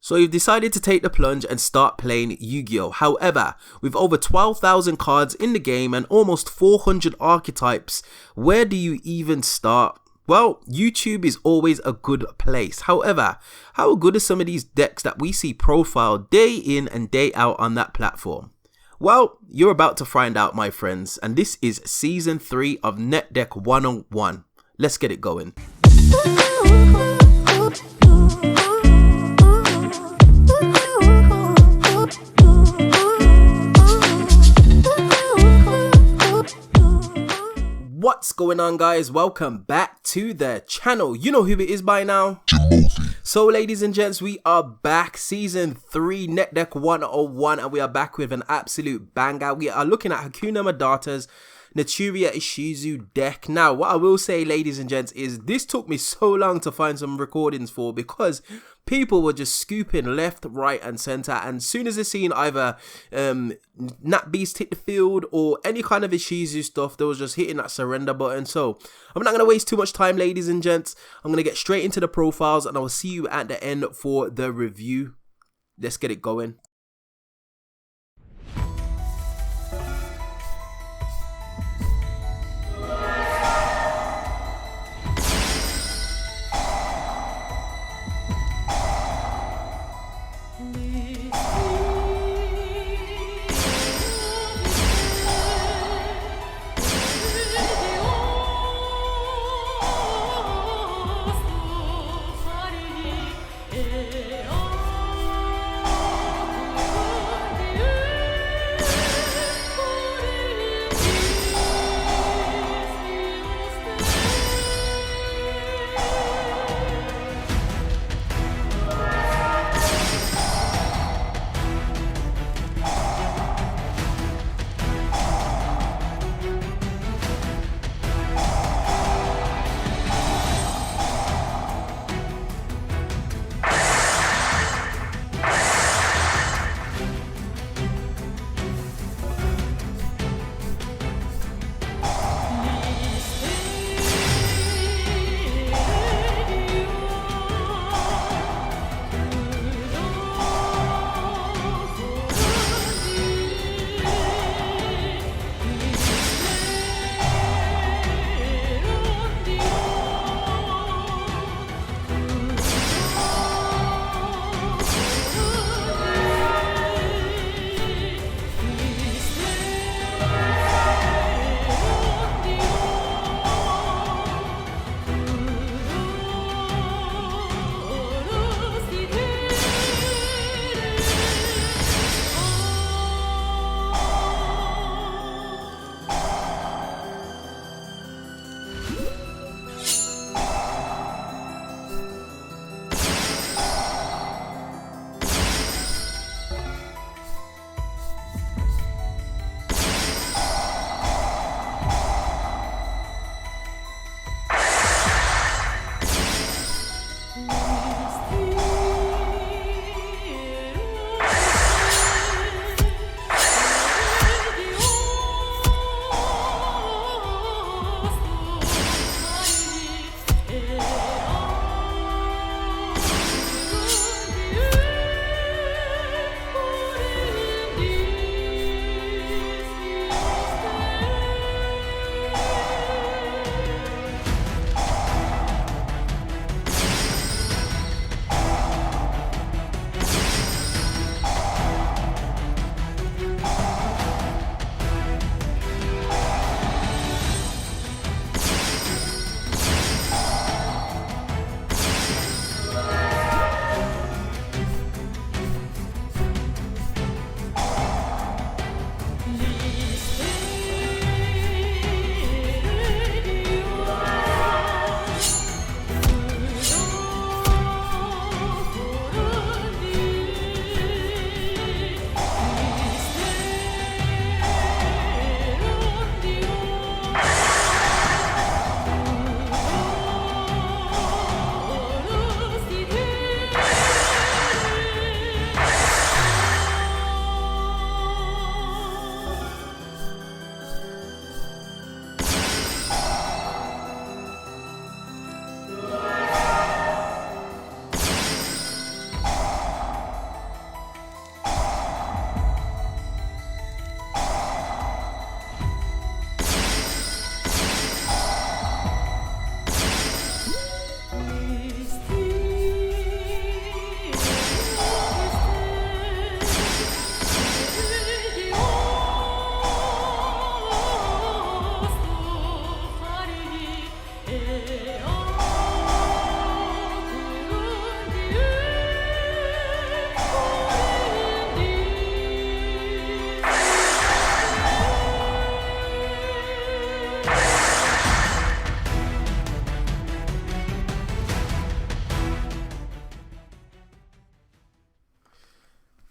So you've decided to take the plunge and start playing Yu-Gi-Oh! However, with over 12,000 cards in the game and almost 400 archetypes, where do you even start? Well, YouTube is always a good place. However, how good are some of these decks that we see profiled day in and day out on that platform? Well, you're about to find out, my friends, and this is Season 3 of Net Deck 101. Let's get it going. What's going on, guys? Welcome back to the channel. You know who it is by now, Jimothy. So ladies and gents, we are back, Season 3 Net Deck 101, and we are back with an absolute banger. We are looking at Hakuna Matata's Naturia Ishizu deck. Now, what I will say, ladies and gents, is this took me so long to find some recordings for because people were just scooping left, right, and center. And as soon as they seen either Nat Beast hit the field or any kind of Ishizu stuff, they was just hitting that surrender button. So I'm not going to waste too much time, ladies and gents. I'm going to get straight into the profiles and I will see you at the end for the review. Let's get it going.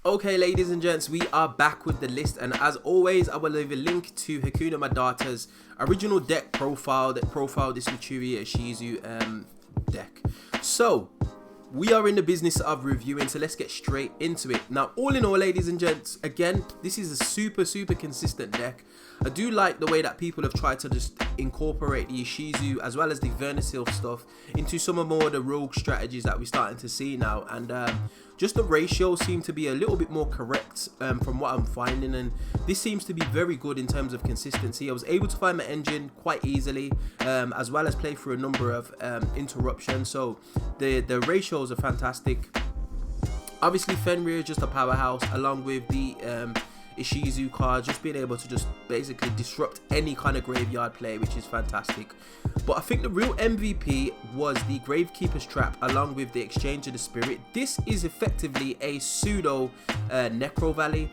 Okay, ladies and gents, we are back with the list, and as always, I will leave a link to Hakuna Matata's original deck profile that profiled this Naturia Ishizu deck. So, we are in the business of reviewing, so let's get straight into it. Now, all in all, ladies and gents, again, this is a super consistent deck. I do like the way that people have tried to just incorporate the Ishizu as well as the Vernulslyph stuff into some of more of the rogue strategies that we're starting to see now, and just the ratios seem to be a little bit more correct from what I'm finding, and this seems to be very good in terms of consistency. I was able to find my engine quite easily, as well as play through a number of interruptions, so the ratios are fantastic. Obviously, Fenrir is just a powerhouse, along with the Ishizu card, just being able to just basically disrupt any kind of graveyard play, which is fantastic. But I think the real MVP was the Gravekeeper's Trap, along with the Exchange of the Spirit. This is effectively a pseudo Necro Valley.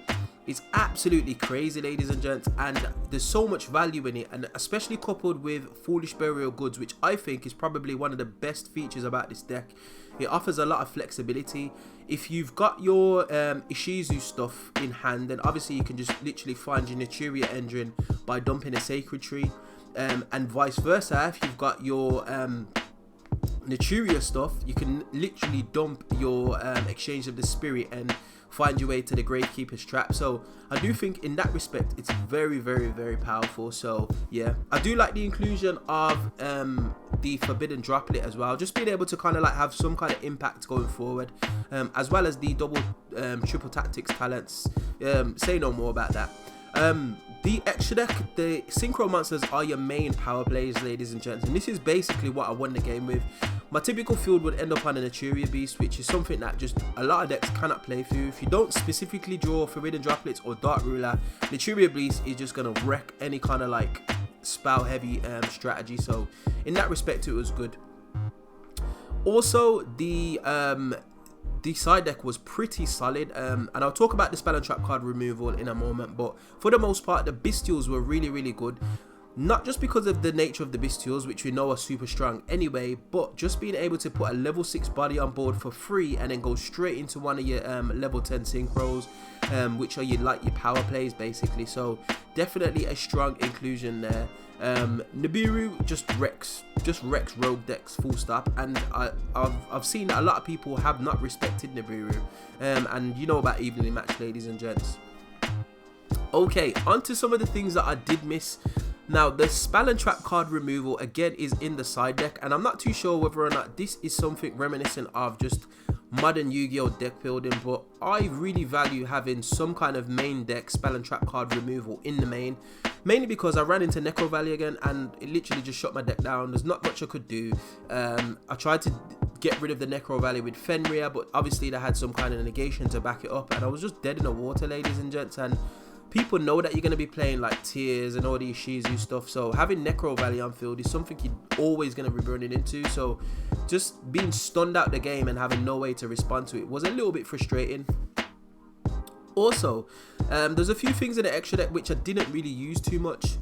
It's absolutely crazy, ladies and gents, and there's so much value in it, and especially coupled with Foolish Burial Goods, which I think is probably one of the best features about this deck. It offers a lot of flexibility. If you've got your Ishizu stuff in hand, then obviously you can just literally find your Naturia engine by dumping a Sacred Tree, and vice versa. If you've got your Naturia stuff, you can literally dump your Exchange of the Spirit and find your way to the Gravekeeper's Trap. So I do think in that respect it's very powerful. So yeah, I do like the inclusion of the Forbidden Droplet as well, just being able to kind of like have some kind of impact going forward, as well as the double triple tactics talents. Say no more about that. The extra deck, the Synchro Monsters are your main power plays, ladies and gents, and this is basically what I won the game with. My typical field would end up on a Naturia Beast, which is something that just a lot of decks cannot play through. If you don't specifically draw Forbidden Droplets or Dark Ruler, Naturia Beast is just going to wreck any kind of like spell heavy strategy. So in that respect, it was good. Also, the side deck was pretty solid, and I'll talk about the Spell and Trap card removal in a moment, but for the most part, the Bestials were really good. Not just because of the nature of the Bestials, which we know are super strong anyway, but just being able to put a level 6 body on board for free and then go straight into one of your level 10 synchros, which are your power plays basically. So definitely a strong inclusion there. Nibiru just wrecks rogue decks full stop, and I've seen that a lot of people have not respected Nibiru, and you know about evenly matched, ladies and gents. Okay, on to some of the things that I did miss. Now, the Spell and Trap card removal again is in the side deck, and I'm not too sure whether or not this is something reminiscent of just modern Yu-Gi-Oh deck building, but I really value having some kind of main deck Spell and Trap card removal in the main, mainly because I ran into Necro Valley again and it literally just shut my deck down. There's not much I could do. I tried to get rid of the Necro Valley with Fenrir, but obviously they had some kind of negation to back it up, and I was just dead in the water, ladies and gents. And people know that you're going to be playing like Tears and all the Ishizu stuff, so having Necro Valley on field is something you're always going to be running into. So just being stunned out the game and having no way to respond to it was a little bit frustrating. Also, there's a few things in the extra deck which I didn't really use too much.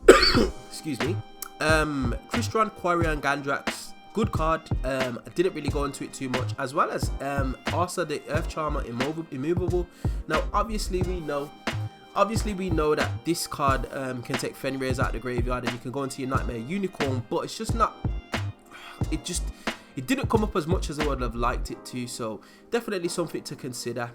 Excuse me. Crystron, Quarian, Gandrax, good card. I didn't really go into it too much, as well as also the Earth Charmer immovable. Now obviously we know that this card can take Fenrir's out of the graveyard and you can go into your Nightmare Unicorn, but it's just not, it didn't come up as much as I would have liked it to, so definitely something to consider.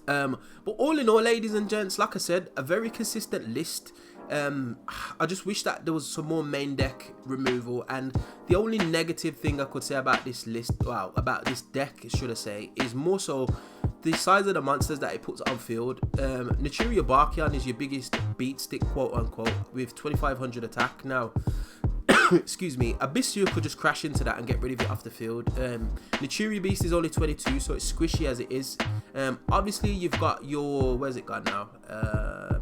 But all in all, ladies and gents, like I said, a very consistent list. I just wish that there was some more main deck removal, and the only negative thing I could say about this list, well, about this deck should I say, is more so the size of the monsters that it puts on field. Naturia Barkion is your biggest beat stick, quote unquote, with 2500 attack. Now excuse me, a Bestial could just crash into that and get rid of it off the field. Naturia Beast is only 22, so it's squishy as it is. Obviously you've got your, where's it gone now?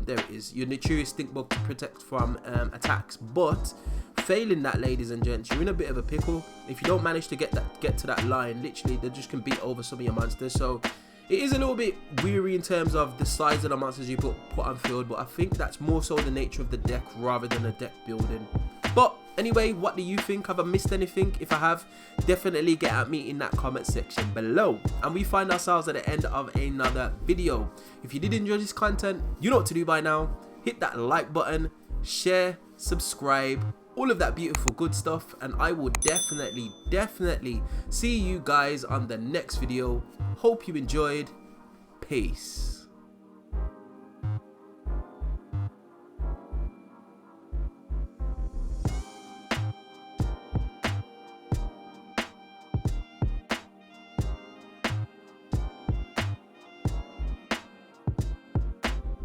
There it is, your Naturia Stinkbug to protect from attacks, but failing that, ladies and gents, you're in a bit of a pickle. If you don't manage to get to that line, literally they just can beat over some of your monsters. So it is a little bit weary in terms of the size of the monsters you put on field, but I think that's more so the nature of the deck rather than the deck building. But anyway, what do you think? Have I missed anything? If I have, definitely get at me in that comment section below. And we find ourselves at the end of another video. If you did enjoy this content, you know what to do by now. Hit that like button, share, subscribe, all of that beautiful good stuff, and I will definitely see you guys on the next video. Hope you enjoyed. Peace.